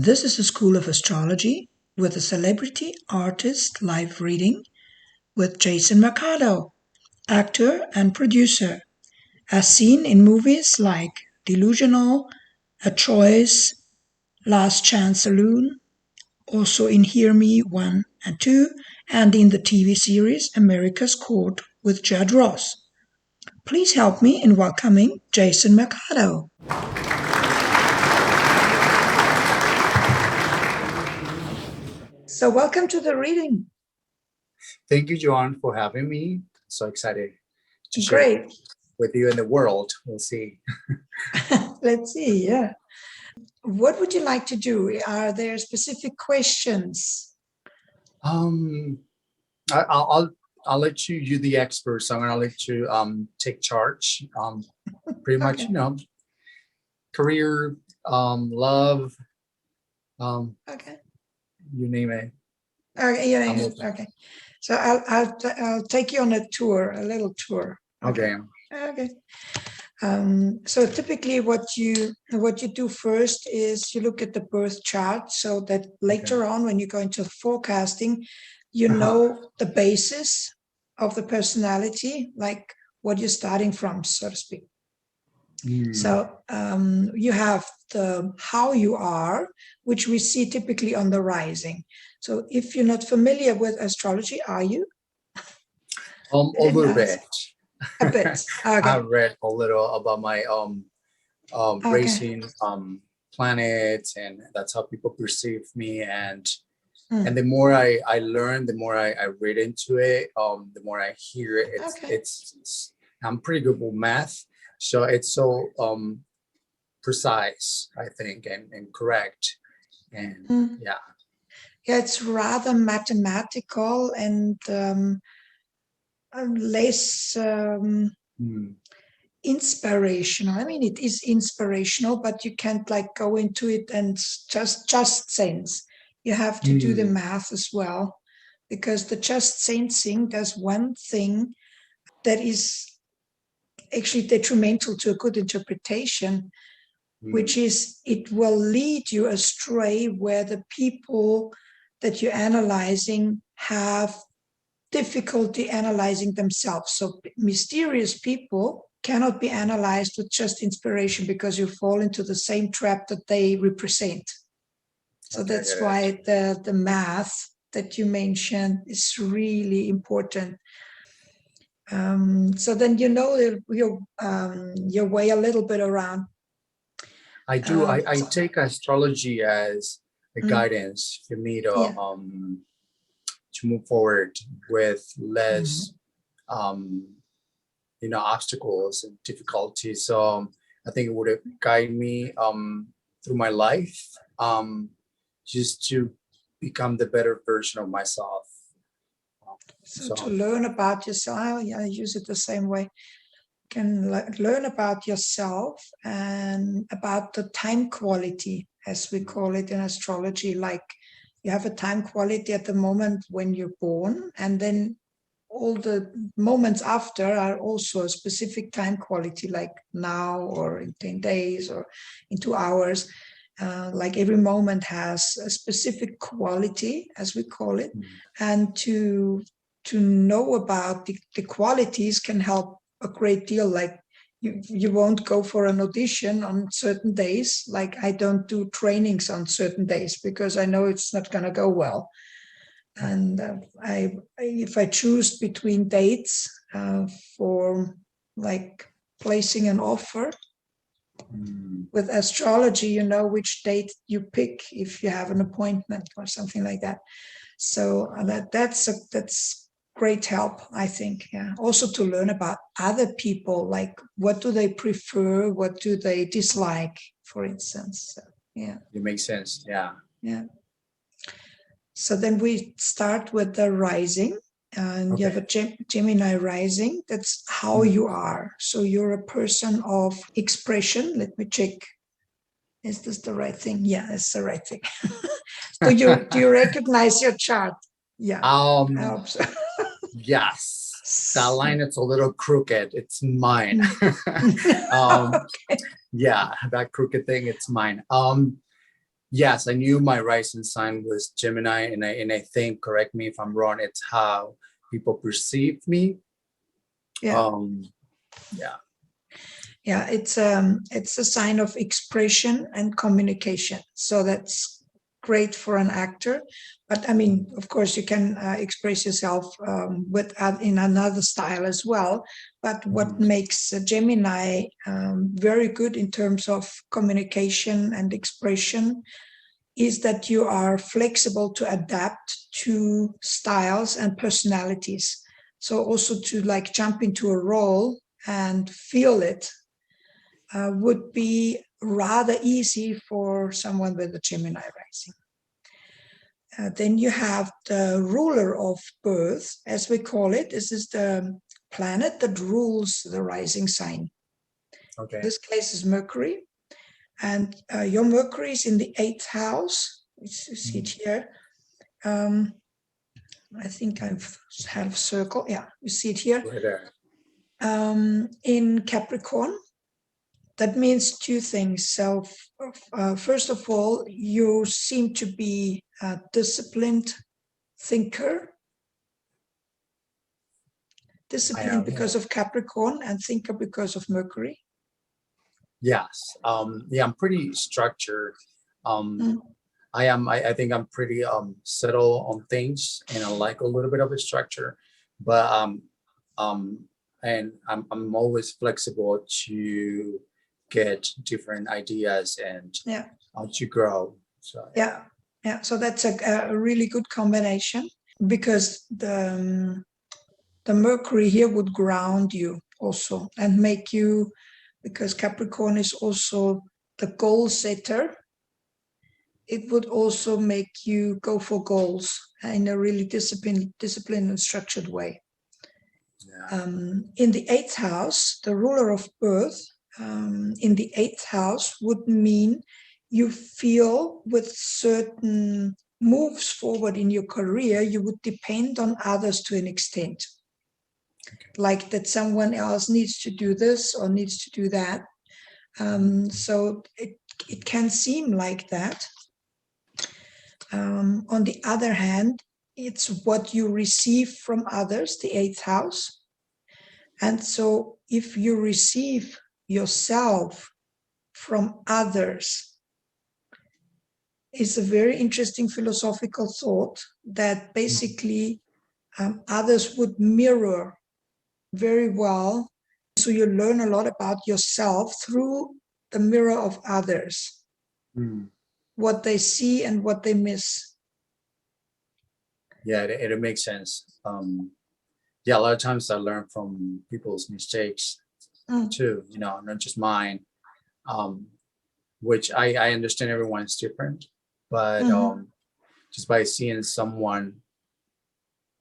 This is the School of Astrology with a celebrity artist live reading with Jason Mercado, actor and producer, as seen in movies like Delusional, A Choice, Last Chance Saloon, also in Hear Me 1 and 2, and in the TV series America's Court with Judd Ross. Please help me in welcoming Jason Mercado. So welcome to the reading. Thank you, Joan, for having me. So excited to share Great. with you and the world. We'll see. Let's see, yeah. What would you like to do? Are there specific questions? I'll let you the expert, so I'm gonna let you take charge. Pretty much, Okay. Career, love, Okay. you name it. Okay. Yeah. I'm open. Okay. So I'll take you on a tour, a little tour. Okay. Okay. So typically what you do first is you look at the birth chart so that later on when you go into forecasting, you know the basis of the personality, like what you're starting from, so to speak. So you have the how you are, which we see typically on the rising. So if you're not familiar with astrology, are you? A little bit. A bit. Okay. I read a little about my racing planets, and that's how people perceive me. And the more I learn, the more I read into it, the more I hear it. It's I'm pretty good with math, so it's so precise, I think, and correct. And yeah, it's rather mathematical and less inspirational. I mean, it is inspirational, but you can't like go into it and just sense. You have to do the math as well, because the just sensing does one thing that is actually detrimental to a good interpretation, which is it will lead you astray where the people that you're analyzing have difficulty analyzing themselves. So mysterious people cannot be analyzed with just inspiration because you fall into the same trap that they represent. So that's why the math that you mentioned is really important. So then you know your way a little bit around. I do. I take astrology as a guidance for me to move forward with less obstacles and difficulties. So I think it would guide me through my life, just to become the better version of myself. So to learn about yourself, I use it the same way. Can learn about yourself and about the time quality, as we call it in astrology. Like you have a time quality at the moment when you're born, and then all the moments after are also a specific time quality, like now or in 10 days or in 2 hours. Like every moment has a specific quality, as we call it, and to know about the qualities can help a great deal. Like you won't go for an audition on certain days. Like I don't do trainings on certain days because I know it's not going to go well. And if I choose between dates for like placing an offer with astrology, you know which date you pick if you have an appointment or something like that. So that's great help, I think. Yeah. Also to learn about other people, like what do they prefer, what do they dislike, for instance. So, yeah. It makes sense. Yeah. Yeah. So then we start with the rising, and you have a Gemini rising. That's how you are. So you're a person of expression. Let me check. Is this the right thing? Yeah, it's the right thing. Do you recognize your chart? Yeah. I hope so. Yes. That line is a little crooked. It's mine. Okay. Yeah, that crooked thing, it's mine. Yes, I knew my rising sign was Gemini, and I think, correct me if I'm wrong, it's how people perceive me. Yeah. Yeah. Yeah, it's a sign of expression and communication. So that's great for an actor. But I mean, of course, you can express yourself in another style as well. But what makes Gemini very good in terms of communication and expression is that you are flexible to adapt to styles and personalities. So also to like jump into a role and feel it would be rather easy for someone with a Gemini rising. Then you have the ruler of birth, as we call it. This is the planet that rules the rising sign. Okay. This case is Mercury. And your Mercury is in the 8th house. You see it here. I think I've had a circle. Yeah, you see it here. Right there. In Capricorn. That means two things. So first of all, you seem to be a disciplined thinker. Disciplined because of Capricorn and thinker because of Mercury. Yes. Yeah, I'm pretty structured. I think I'm pretty settled on things, and I like a little bit of a structure, but and I'm always flexible to get different ideas and to grow. So yeah. So that's a really good combination, because the Mercury here would ground you also and make you, because Capricorn is also the goal setter, it would also make you go for goals in a really disciplined and structured way. In the 8th house, the ruler of birth, in the 8th house would mean you feel with certain moves forward in your career, you would depend on others to an extent. Like that someone else needs to do this or needs to do that. So it can seem like that. On the other hand, it's what you receive from others, the 8th house. And so if you receive yourself from others, it's a very interesting philosophical thought that basically others would mirror very well. So you learn a lot about yourself through the mirror of others, what they see and what they miss. Yeah, it makes sense. Yeah, a lot of times I learn from people's mistakes too, not just mine, which I understand everyone's different, but just by seeing someone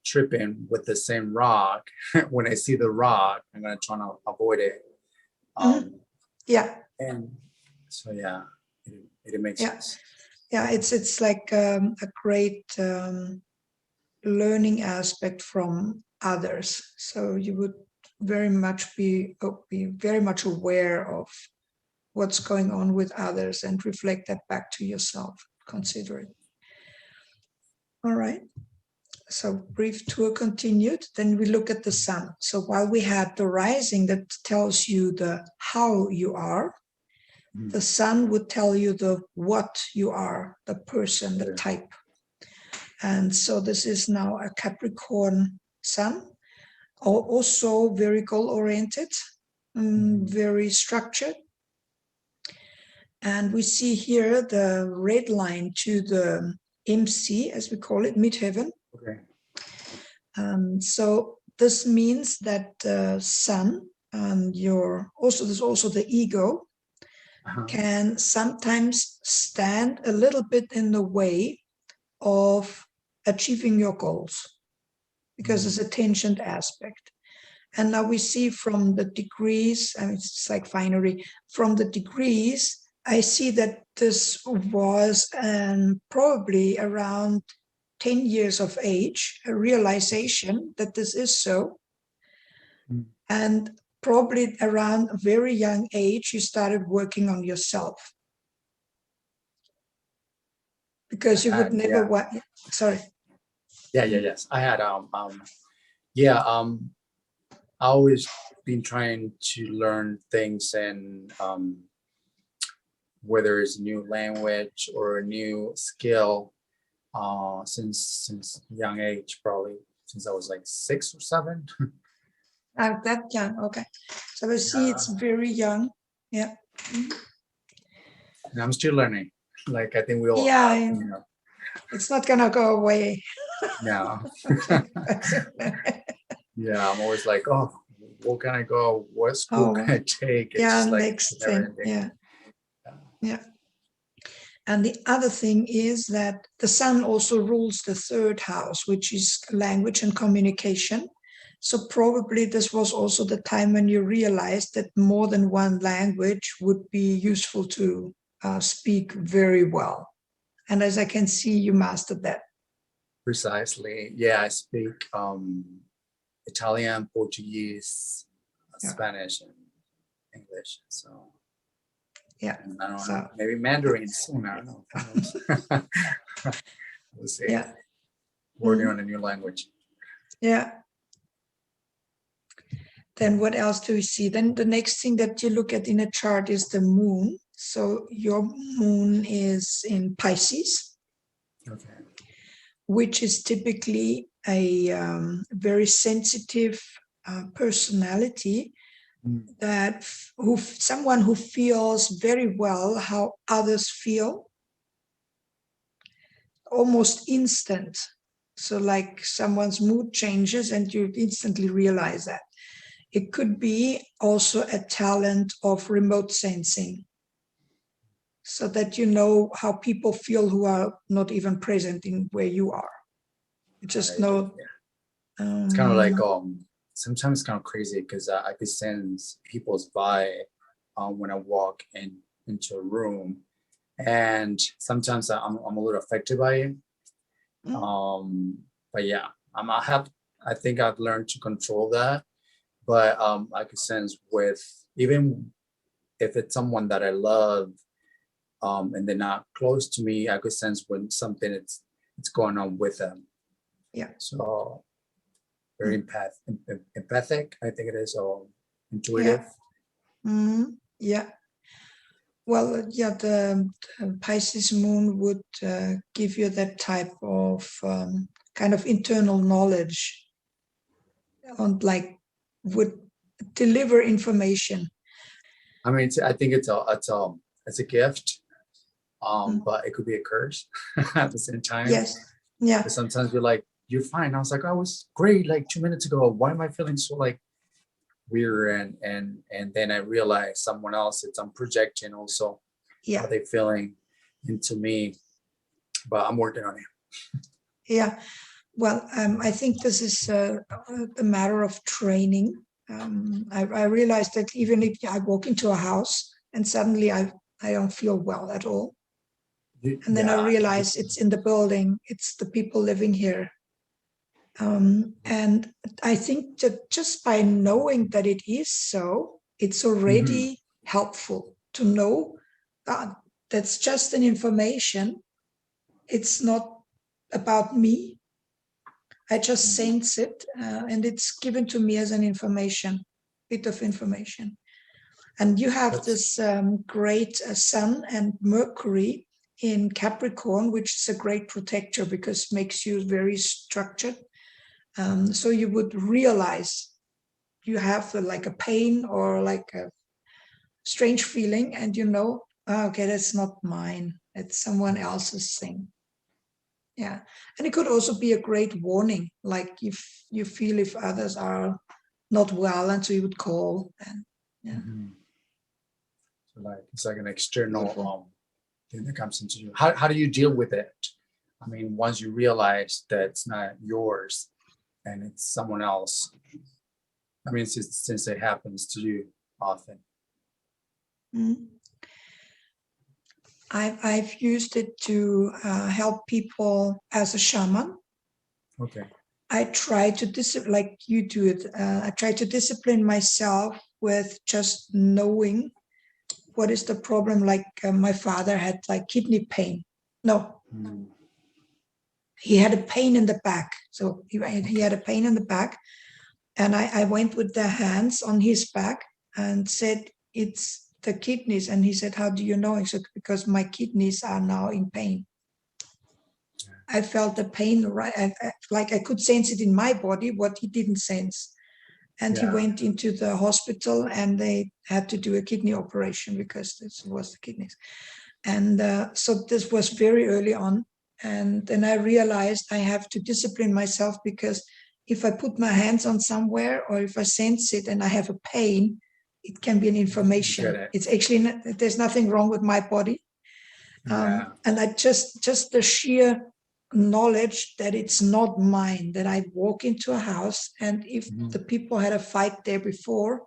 tripping with the same rock, when I see the rock, I'm going to try to avoid it. And so, yeah, it makes sense. Yeah, it's like a great learning aspect from others. So you would very much be very much aware of what's going on with others and reflect that back to yourself. Consider it. All right. So brief tour continued. Then we look at the sun. So while we had the rising that tells you the how you are, the sun would tell you the what you are, the person, the type. And so this is now a Capricorn sun, also very goal-oriented, very structured. And we see here the red line to the MC, as we call it, midheaven. Okay. So this means that the sun and there's also the ego can sometimes stand a little bit in the way of achieving your goals, because it's a tensioned aspect. And now we see from the degrees, and it's like binary, from the degrees, I see that this was probably around 10 years of age, a realization that this is so. And probably around a very young age, you started working on yourself. because you would never want. Sorry. Yes. I had I always been trying to learn things, and whether it's a new language or a new skill, since young age, probably since I was like 6 or 7. That young, okay. So we see it's very young. Yeah. And I'm still learning. Like I think we all Yeah, have, you know. it's not gonna go away. No. Yeah, I'm always like, oh, what can I go? What school can I take? It's just like next thing. ending. Yeah. And the other thing is that the sun also rules the third house, which is language and communication. So probably this was also the time when you realized that more than one language would be useful to speak very well. And as I can see, you mastered that. Precisely. Yeah, I speak Italian, Portuguese, Spanish, and English. So yeah, I don't know. Maybe Mandarin soon. I don't know. We'll see. Yeah, working on a new language. Yeah. Then what else do we see? Then the next thing that you look at in a chart is the moon. So your moon is in Pisces, Okay. which is typically a very sensitive personality, that someone who feels very well how others feel, almost instant. So like someone's mood changes and you instantly realize that. It could be also a talent of remote sensing, so that you know how people feel who are not even present in where you are. You just know. It's kind of like sometimes it's kind of crazy because I could sense people's vibe when I walk into a room, and sometimes I'm a little affected by it. But yeah, I think I've learned to control that. But I could sense with, even if it's someone that I love, and they're not close to me, I could sense when something it's going on with them. Yeah. So very empathic, I think it is, or intuitive. Yeah. Well, yeah, the Pisces moon would give you that type of kind of internal knowledge, and like would deliver information. I mean, I think it's a gift, but it could be a curse at the same time. Yes. Yeah. Sometimes you're like, you're fine. I was like, I was great like 2 minutes ago. Why am I feeling so like weird? And then I realized someone else, I'm projecting also. Yeah. How they feeling into me, but I'm working on it. Yeah. Well, I think this is a matter of training. I realized that even if I walk into a house and suddenly I don't feel well at all, and then I realize it's in the building, it's the people living here. And I think that just by knowing that it is so, it's already helpful to know that that's just an information. It's not about me. I just sense it, and it's given to me as an bit of information. And you have this great Sun and Mercury in Capricorn, which is a great protector because it makes you very structured. So you would realize you have like a pain or like a strange feeling, and you know, okay, that's not mine. It's someone else's thing. Yeah. And it could also be a great warning, like if you feel if others are not well, and so you would call. And so like it's like an external thing that comes into you. How do you deal with it? I mean, once you realize that it's not yours and it's someone else. I mean, since it happens to you often. I've used it to help people as a shaman. Okay. I try to like you do it. I try to discipline myself with just knowing what is the problem. Like my father had like kidney pain. No, Mm. He had a pain in the back. So he had a pain in the back. And I went with the hands on his back and said, it's the kidneys. And he said, how do you know? I said, because my kidneys are now in pain. I felt the pain, right? Like I could sense it in my body, what he didn't sense. And he went into the hospital and they had to do a kidney operation because this was the kidneys. And so this was very early on. And then I realized I have to discipline myself, because if I put my hands on somewhere or if I sense it and I have a pain, it can be an information. It's actually, there's nothing wrong with my body. And I just the sheer knowledge that it's not mine, that I walk into a house and if the people had a fight there before,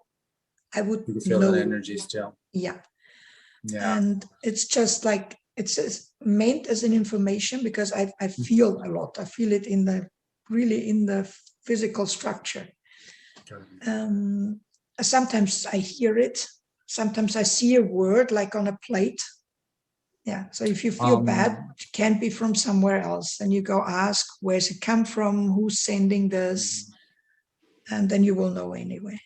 I would feel know. that energy still. Yeah. And it's just like, it's meant as an information, because I feel a lot. I feel it in the physical structure. Sometimes I hear it. Sometimes I see a word like on a plate. Yeah. So if you feel bad, it can be from somewhere else. And you go ask, where's it come from? Who's sending this? And then you will know anyway.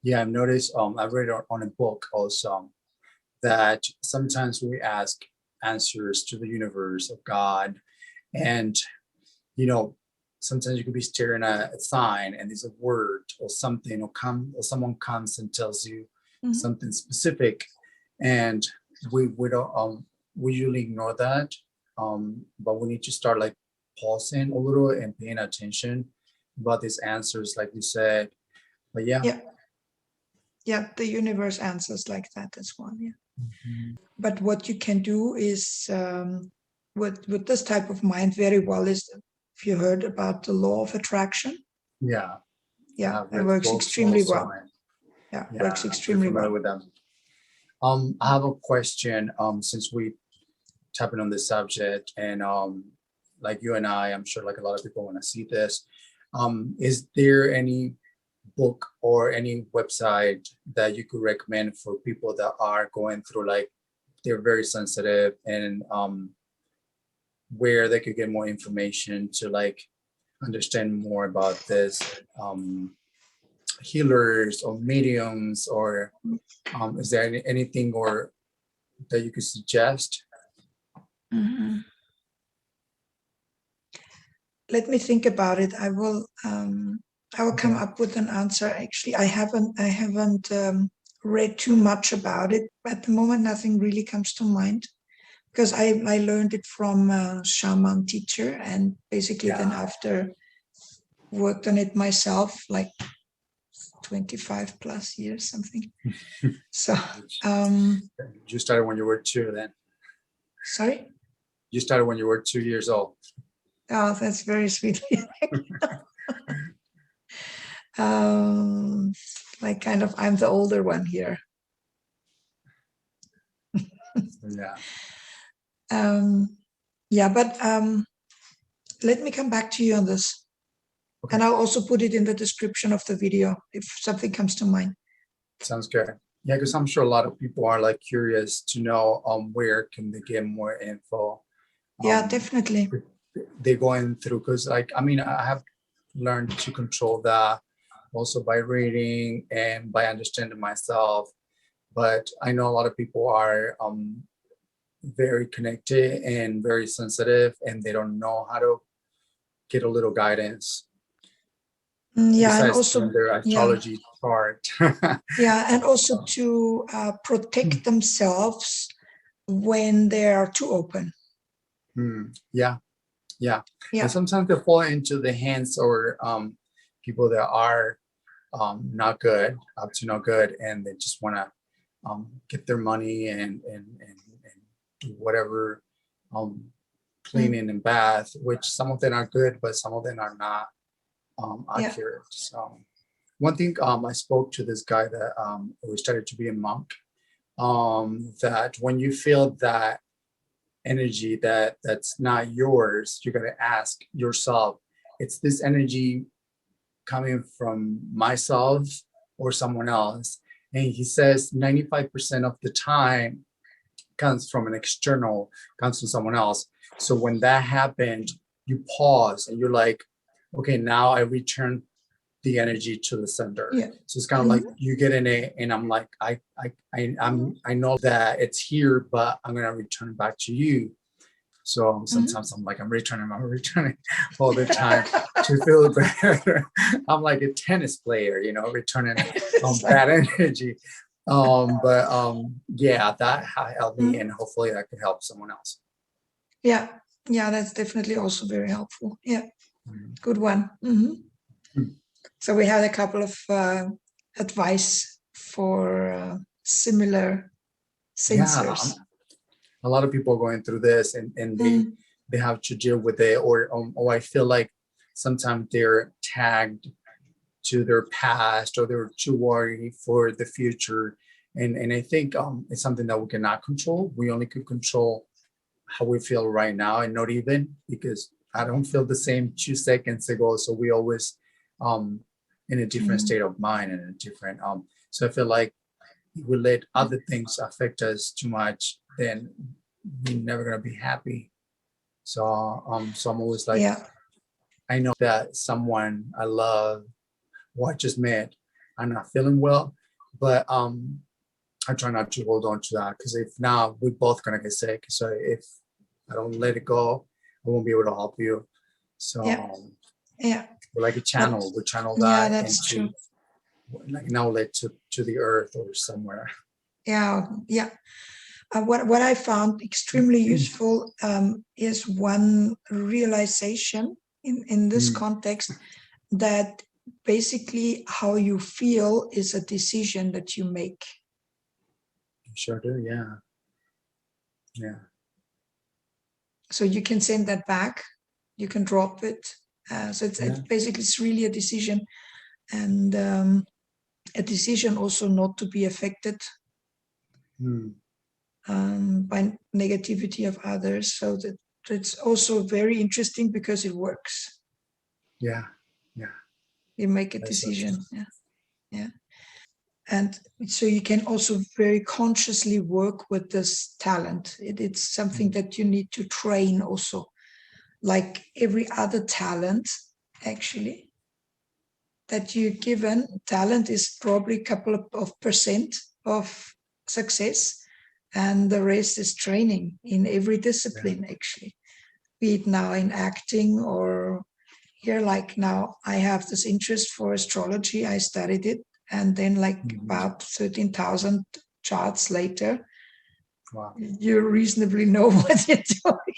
Yeah, I've noticed, I've read on a book also that sometimes we ask answers to the universe of God. And, sometimes you could be staring at a sign and there's a word or something, or someone comes and tells you something specific. And we don't we usually ignore that, but we need to start like pausing a little and paying attention about these answers, like you said. But the universe answers like that as well. But what you can do is, with this type of mind very well, is, if you heard about the law of attraction. It works extremely well. Works extremely well with them. I have a question, since we tapping on this subject, and like you and I'm sure like a lot of people want to see this. Is there any book or any website that you could recommend for people that are going through, like, they're very sensitive, and where they could get more information to like understand more about this, healers or mediums, or is there anything or that you could suggest? Let me think about it. I will come up with an answer. Actually, I haven't read too much about it at the moment. Nothing really comes to mind, because I learned it from a shaman teacher, and basically then after worked on it myself, like 25 plus years, something. So you started when you were 2 then? Sorry? You started when you were 2 years old. Oh, that's very sweet. Like kind of, I'm the older one here. But let me come back to you on this. Okay. And I'll also put it in the description of the video if something comes to mind. Sounds good. Yeah, because I'm sure a lot of people are like curious to know where can they get more info. Yeah, definitely. They're going through, because like, I mean, I have learned to control that also by reading and by understanding myself. But I know a lot of people are very connected and very sensitive, and they don't know how to get a little guidance. And also their astrology part. And also to protect themselves when they are too open. And sometimes they fall into the hands or people that are not good, up to no good, and they just want to get their money and do whatever, cleaning and bath, which some of them are good, but some of them are not accurate. So one thing, I spoke to this guy that we started to be a monk, that when you feel that energy that's not yours, you're going to ask yourself, it's this energy coming from myself or someone else? And he says 95% of the time comes from an external, comes from someone else. So when that happened, you pause and you're like, okay, now I return the energy to the center. Yeah. So it's kind of like you get in it, and I'm like, I know that it's here, but I'm gonna return it back to you. So sometimes I'm like, I'm returning all the time to feel better. I'm like a tennis player, you know, returning bad energy. Yeah, that helped me, and hopefully that could help someone else. Yeah, that's definitely also very helpful. Yeah, good one. So we had a couple of advice for similar sensors. Yeah, a lot of people are going through this, and they have to deal with it, or I feel like sometimes they're tagged to their past, or they're too worried for the future, and I think it's something that we cannot control. We only can control how we feel right now, and not even, because I don't feel the same 2 seconds ago. So we always in a different state of mind, and a different so I feel like if we let other things affect us too much, then we're never gonna be happy. So I'm always like, I know that someone I love, who I just met, I'm not feeling well, but I try not to hold on to that, because if not, we're both gonna get sick. So if I don't let it go, I won't be able to help you. So we're like a channel. We channel that into like an outlet to the earth or somewhere. What I found extremely useful is one realization in this context, that basically how you feel is a decision that you make. Sure do, yeah. So you can send that back, you can drop it. So it's basically, it's really a decision, and a decision also not to be affected by negativity of others. So it's also very interesting, because it works. You make a decision. And so you can also very consciously work with this talent. It's something that you need to train also, like every other talent, actually, that you're given. Talent is probably a couple of percent of success, and the rest is training in every discipline, actually, be it now in acting, or here, like now I have this interest for astrology. I studied it, and then like about 13,000 charts later, you reasonably know what you're doing.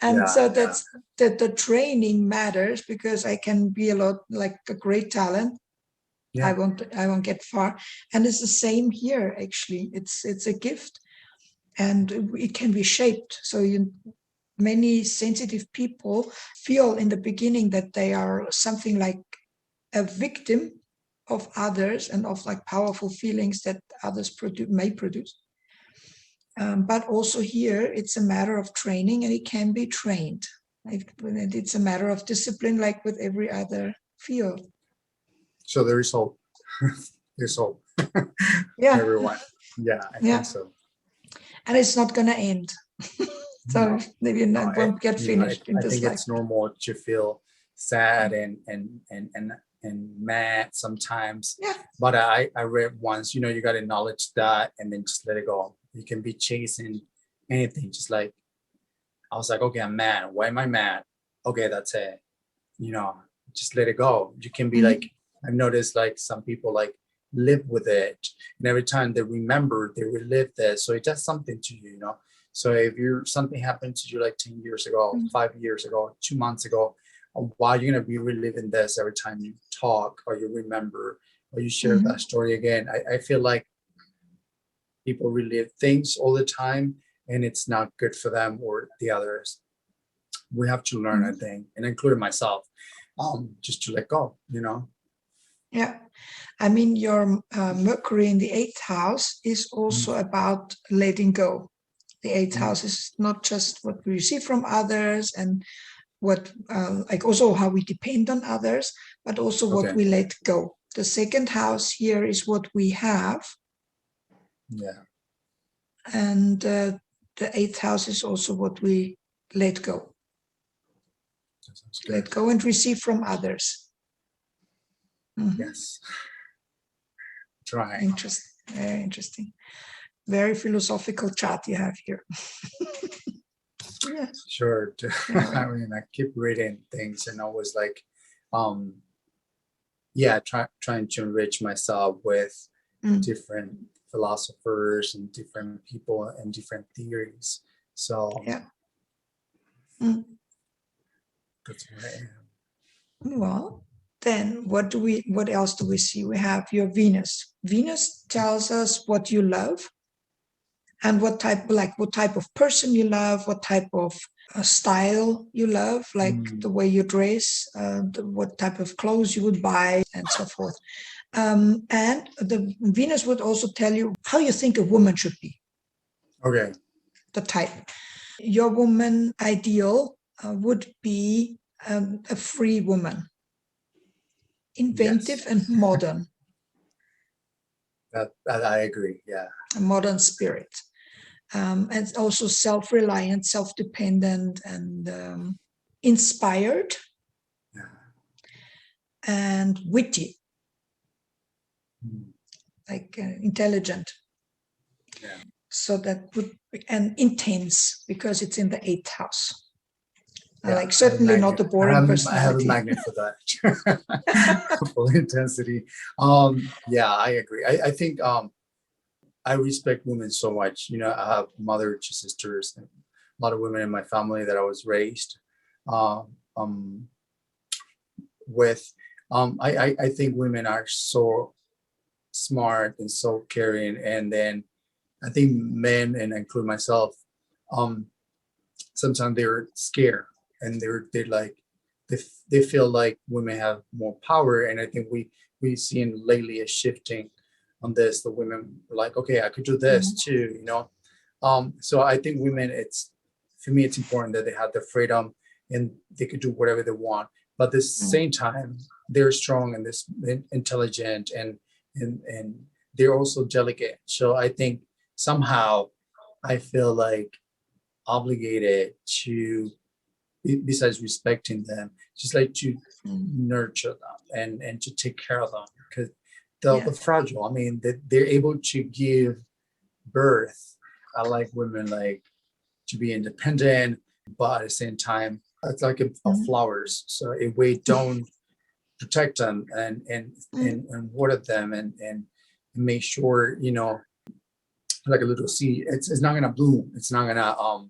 And so that's that the training matters, because I can be a lot like a great talent. I won't get far. And it's the same here, actually. It's a gift, and it can be shaped. So many sensitive people feel in the beginning that they are something like a victim of others, and of like powerful feelings that others may produce. But also here, it's a matter of training, and it can be trained. It's a matter of discipline, like with every other field. So there is hope. There's hope. Everyone. I think so. And it's not going to end. So maybe it won't get finished in this life. I think it's normal to feel sad and mad sometimes. But I read once, you got to acknowledge that, and then just let it go. You can be chasing anything, just like, I was like, okay, I'm mad. Why am I mad? Okay, that's it. Just let it go. You can be like, I've noticed like some people like live with it, and every time they remember, they relive this. So it does something to you, So if something happened to you like 10 years ago, 5 years ago, 2 months ago, why you're gonna be reliving this every time you talk, or you remember, or you share that story again? I feel like people relive things all the time, and it's not good for them or the others. We have to learn, I think, and including myself, just to let go, Yeah. I mean, your Mercury in the 8th house is also about letting go. The 8th house is not just what we receive from others, and what like also how we depend on others, but also what we let go. The 2nd house here is what we have. And the 8th house is also what we let go. Let go and receive from others. Yes. Trying. Interesting. Very interesting. Very philosophical chart you have here. Yeah. Sure. I mean, I keep reading things and I was like, trying to enrich myself with different philosophers and different people and different theories. So that's where I am. Well, then what else do we see? We have your Venus. Venus tells us what you love and what type of person you love, what type of style you love, like the way you dress, what type of clothes you would buy, and so forth. And the Venus would also tell you how you think a woman should be. Okay. The type. Your woman ideal would be a free woman, inventive and modern. That I agree. Yeah. A modern spirit. And also self-reliant, self-dependent, and inspired, and witty, like intelligent. Yeah. So that would be, and intense, because it's in the 8th house. Like certainly not the boring personality. I have a magnet for that. For intensity. I agree. I think I respect women so much. You know, I have mother, two sisters, and a lot of women in my family that I was raised with. I think women are so smart and so caring, and then I think men, and I include myself, sometimes they're scared and they're like they feel like women have more power, and I think we seen lately a shifting on this. The women are like, okay, I could do this too, you know. So I think women, for me it's important that they have the freedom and they could do whatever they want, but at the same time they're strong and this intelligent and they're also delicate. So I think somehow I feel like obligated to, besides respecting them, just like to nurture them and to take care of them, because they're fragile. I mean, they're able to give birth. I like women like to be independent, but at the same time, it's like a flowers. So if we don't protect them and water them and make sure, you know, like a little seed, it's not gonna bloom. It's not gonna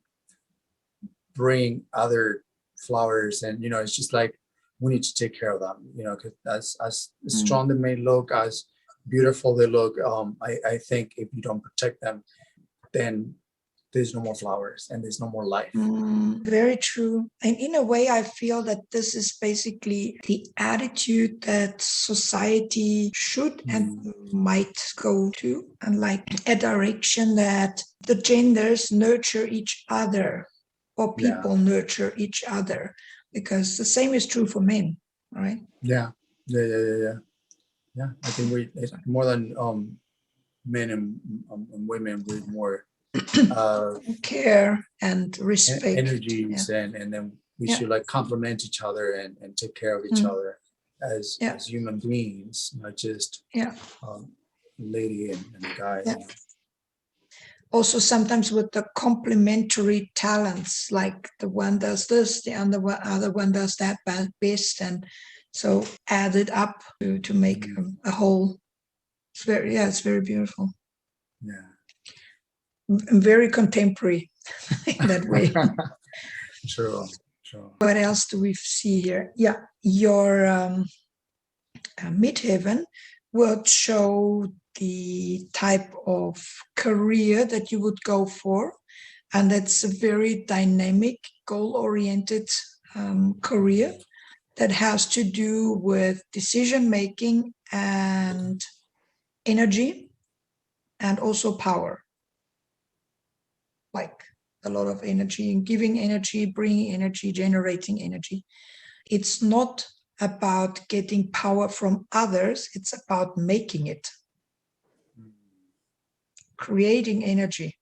bring other flowers, and you know, it's just like we need to take care of them, you know, because as strong they may look, as beautiful they look, I think if you don't protect them, then there's no more flowers and there's no more life. Very true. And in a way, I feel that this is basically the attitude that society should and might go to, and like a direction that the genders nurture each other, or people nurture each other, because the same is true for men, right? Yeah. I think it's more than men and women with more care and respect, energies, and then we should like complement each other and take care of each other as human beings, not just lady and guy. Also sometimes with the complementary talents, like the one does this, the other one does that best, and so add it up to make a whole. It's very beautiful. Very contemporary in that way. True. What else do we see here? Your midheaven will show the type of career that you would go for, and that's a very dynamic, goal-oriented career that has to do with decision making and energy, and also power, like a lot of energy, and giving energy, bringing energy, generating energy. It's not about getting power from others, it's about making it, creating energy.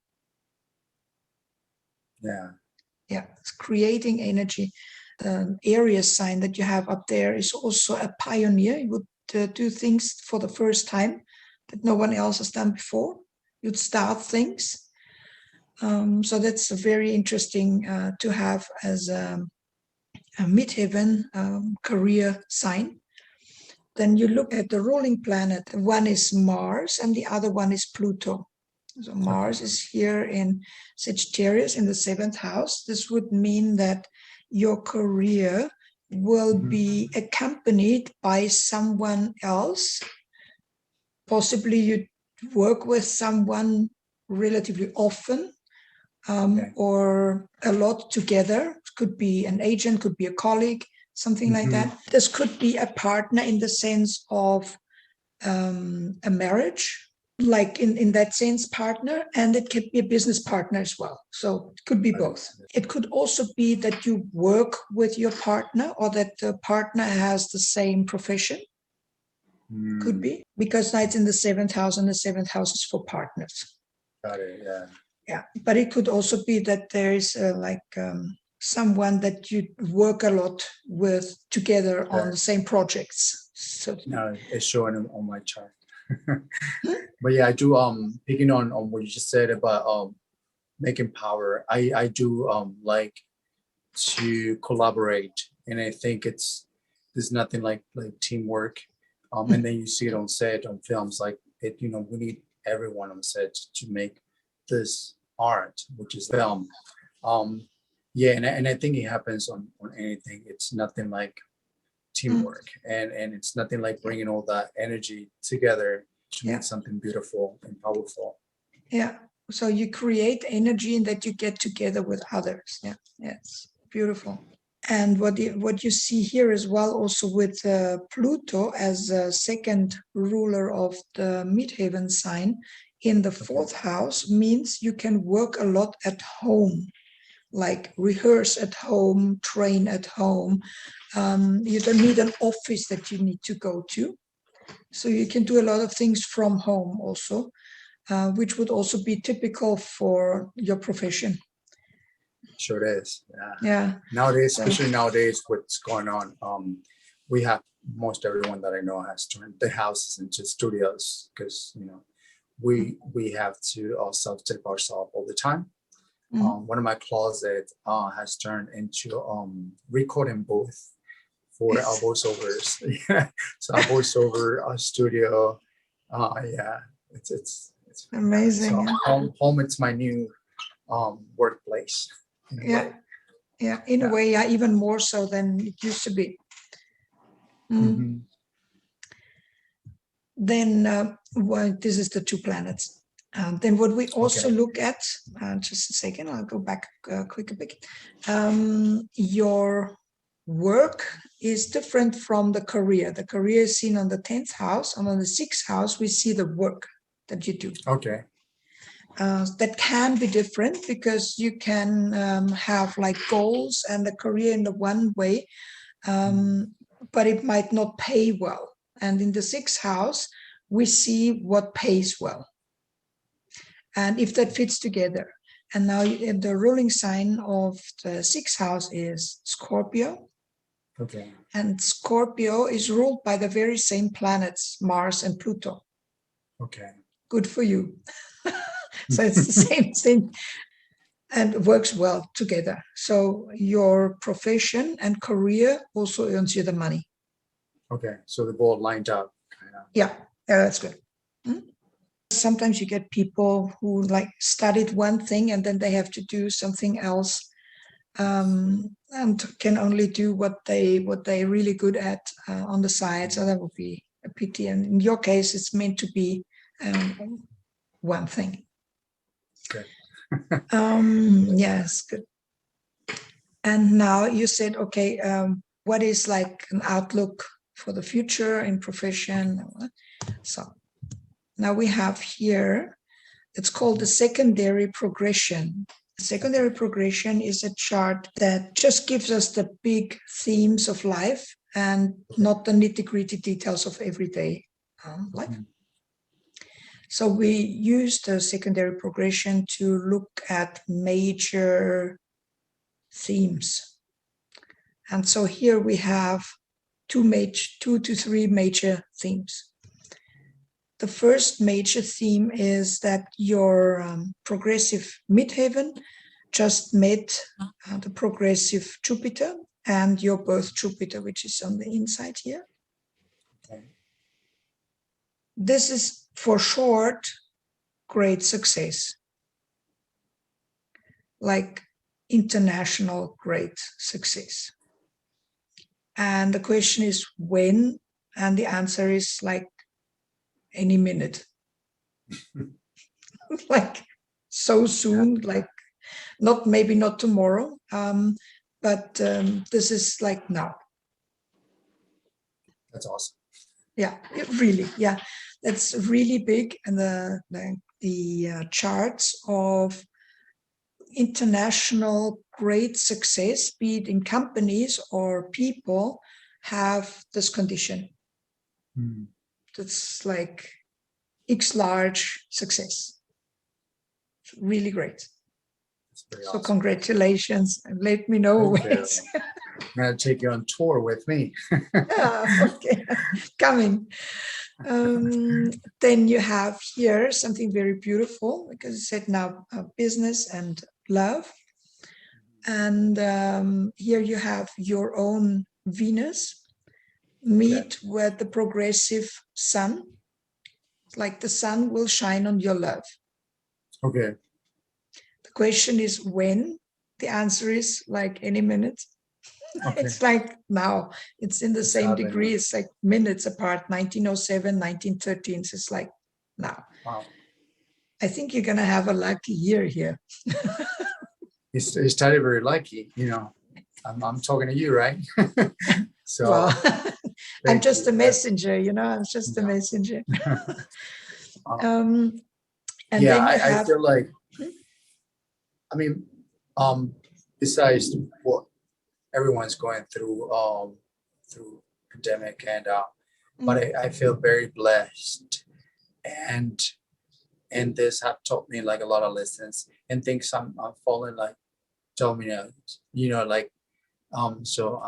Yeah, it's creating energy. The Aries sign that you have up there is also a pioneer. You would do things for the first time that no one else has done before. You'd start things. So that's very interesting to have as a midheaven career sign. Then you look at the ruling planet. One is Mars and the other one is Pluto. So Mars is here in Sagittarius in the 7th house. This would mean that your career will be accompanied by someone else. Possibly you work with someone relatively often, or a lot together. It could be an agent, could be a colleague, something like that. This could be a partner in the sense of a marriage, like in that sense, partner, and it could be a business partner as well. So it could be both. It could also be that you work with your partner or that the partner has the same profession. Could be, because it's in the 7th house, and the 7th house is for partners. Got it, yeah. Yeah, but it could also be that there is someone that you work a lot with together on the same projects. So no, it's showing on my chart. But yeah, I do picking on what you just said about making power. I do like to collaborate, and I think there's nothing like teamwork. And then you see it on set, on films, like it, we need everyone on set to make this art, which is film. Yeah, and I think it happens on anything. It's nothing like teamwork, and it's nothing like bringing all that energy together to make something beautiful and powerful. Yeah, so you create energy and that you get together with others. Yeah, it's beautiful. And what you see here as well, also with Pluto as a second ruler of the midheaven sign in the 4th house, means you can work a lot at home, like rehearse at home, train at home. You don't need an office that you need to go to. So you can do a lot of things from home also, which would also be typical for your profession. Sure it is. Yeah. Nowadays, especially nowadays, what's going on, we have most everyone that I know has turned their houses into studios, because we have to self-tape ourselves all the time. One of my closets has turned into recording booth for our voiceovers. So our voiceover studio. Yeah, it's amazing. So home it's my new workplace. In a way, even more so than it used to be. Then this is the 2 planets. Then what we also look at, just a second, I'll go back quick a bit. Your work is different from the career. The career is seen on the 10th house, and on the 6th house, we see the work that you do. Okay. That can be different, because you can have like goals and a career in the one way, but it might not pay well. And in the 6th house, we see what pays well, and if that fits together. And now the ruling sign of the 6th house is Scorpio. Okay. And Scorpio is ruled by the very same planets, Mars and Pluto. Okay. Good for you. So it's the same thing, and it works well together. So your profession and career also earns you the money. Okay, so the both lined up. Yeah, that's good. Sometimes you get people who like studied one thing and then they have to do something else, and can only do what they're really good at on the side. So that would be a pity. And in your case, it's meant to be one thing. Good. Yes, good. And now you said, okay, what is like an outlook for the future in profession? So now we have here, it's called the secondary progression. Secondary progression is a chart that just gives us the big themes of life and not the nitty-gritty details of everyday life. So we use the secondary progression to look at major themes. And so here we have two to three major themes. The first major theme is that your progressive midheaven just met the progressive Jupiter and your birth Jupiter, which is on the inside here. Okay. This is for short, great success, like international great success. And the question is when, and the answer is like any minute. Like so soon, like maybe not tomorrow, but this is like now. That's awesome. Yeah, really, yeah, that's really big. And the charts of international great success, be it in companies or people, have this condition. That's like X large success. It's really great. So awesome. Congratulations, and let me know when it's I'm gonna take you on tour with me. yeah, okay, coming. Then you have here something very beautiful, because I said now business and love. And here you have your own Venus meet with the progressive sun. Like the sun will shine on your love. Okay. The question is when. The answer is like any minute. Okay. It's like now. It's in the same degree. It's like minutes apart, 1907, 1913. It's like now. Wow. I think you're going to have a lucky year here. You started very lucky, you know. I'm talking to you, right? So well, I'm just a messenger, you know. I'm just a messenger. And yeah, then I feel like, I mean, besides what everyone's going through pandemic, and but I feel very blessed, and this have taught me like a lot of lessons and things I'm falling like dominoes, you know, like so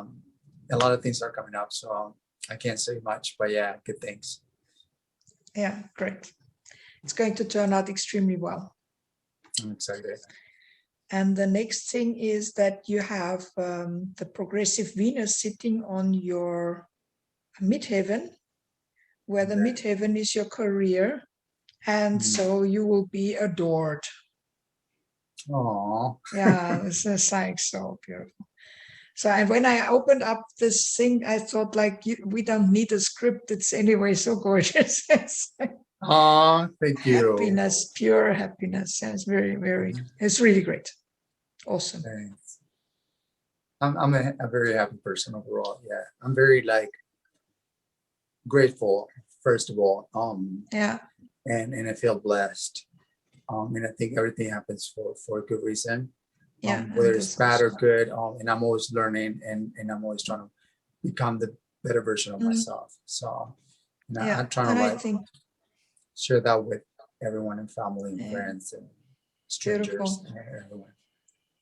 a lot of things are coming up, so I can't say much, but yeah, good things. Yeah, great. It's going to turn out extremely well. I'm excited. And the next thing is that you have the progressive Venus sitting on your midheaven, where the midheaven is your career, and so you will be adored. Oh, yeah, this is like so beautiful. So when I opened up this thing, I thought like we don't need a script. It's anyway so gorgeous. oh, thank you. Happiness, pure happiness. Yeah, it's very, very. It's really great. Awesome. Thanks. I'm a very happy person overall. Yeah, I'm very like grateful first of all. Yeah. And I feel blessed. And I think everything happens for a good reason. Yeah. Whether it's bad or good. And I'm always learning, and I'm always trying to become the better version of myself. So I'm trying to like share that with everyone and family and friends and strangers and everyone.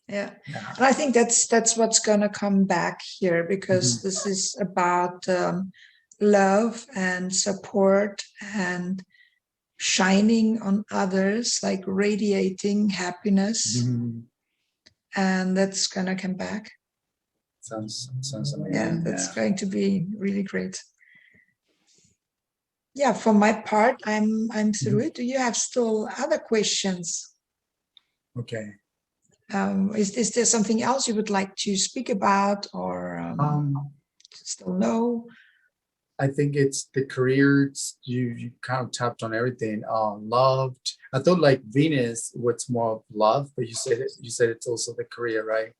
Yeah. And I think that's what's gonna come back here, because this is about love and support and shining on others, like radiating happiness. And that's gonna come back. Sounds amazing. Yeah, that's going to be really great. Yeah, for my part, I'm through it. Do you have still other questions? Okay. Is there something else you would like to speak about, or still no? I think it's the career. You kind of tapped on everything. Loved. I thought like Venus was more of love, but you said it's also the career, right?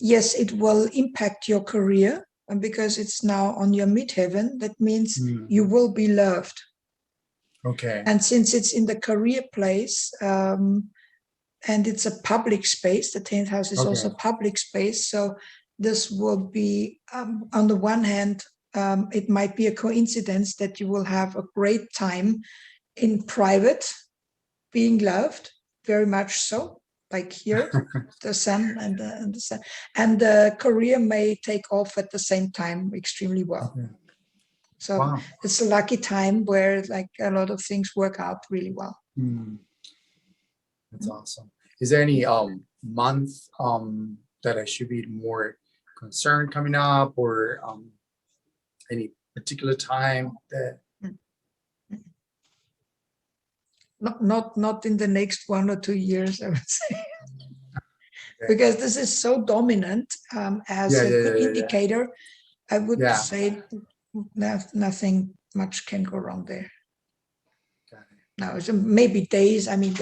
Yes, it will impact your career, and because it's now on your midheaven, that means you will be loved. Okay. And since it's in the career place, and it's a public space, the 10th house is also public space. So this will be, on the one hand, it might be a coincidence that you will have a great time in private, being loved, very much so, like here, the sun and the sun. And the career may take off at the same time extremely well. Okay. So Wow. it's a lucky time where like a lot of things work out really well. That's awesome. Is there any month that I should be more concerned coming up, or any particular time that Not in the next 1 or 2 years, I would say, okay. because this is so dominant as a good indicator. I would say nothing much can go wrong there. Now, so maybe days. I mean,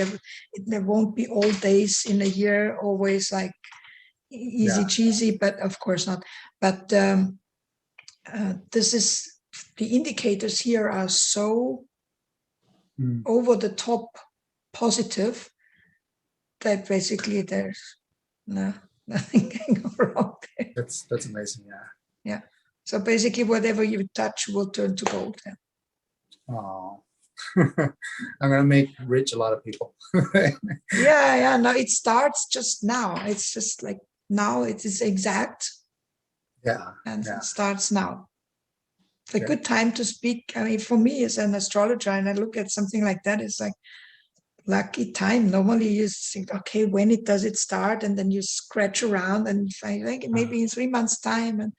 there won't be all days in a year always like easy cheesy, but of course not. But this is, the indicators here are so over the top positive that basically there's nothing can go wrong there. That's amazing. Yeah. So basically, whatever you touch will turn to gold. Oh, I'm gonna make rich a lot of people. Yeah. No, it starts just now. It's just like now. It is exact. And it starts now. It's a good time to speak. I mean, for me as an astrologer, and I look at something like that, it's like lucky time. Normally you think, okay, when does it start? And then you scratch around and you find like maybe in 3 months' time, and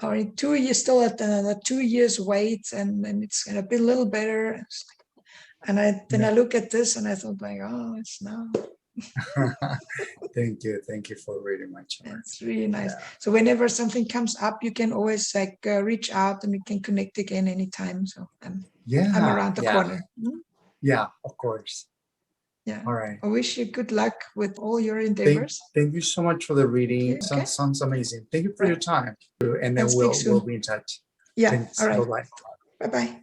or in 2 years, still at another 2 years wait, and then it's gonna be a little better. And I look at this and I thought like, oh, it's now. Thank you for reading my chart. It's really nice. So whenever something comes up, you can always like reach out and we can connect again anytime. So I'm around the corner. Yeah, of course. Yeah. All right. I wish you good luck with all your endeavors. Thank you so much for the reading. Okay. Sounds amazing. Thank you for your time. And then we'll be in touch. Yeah. Thanks. All right. Bye-bye. Bye-bye.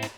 Bye.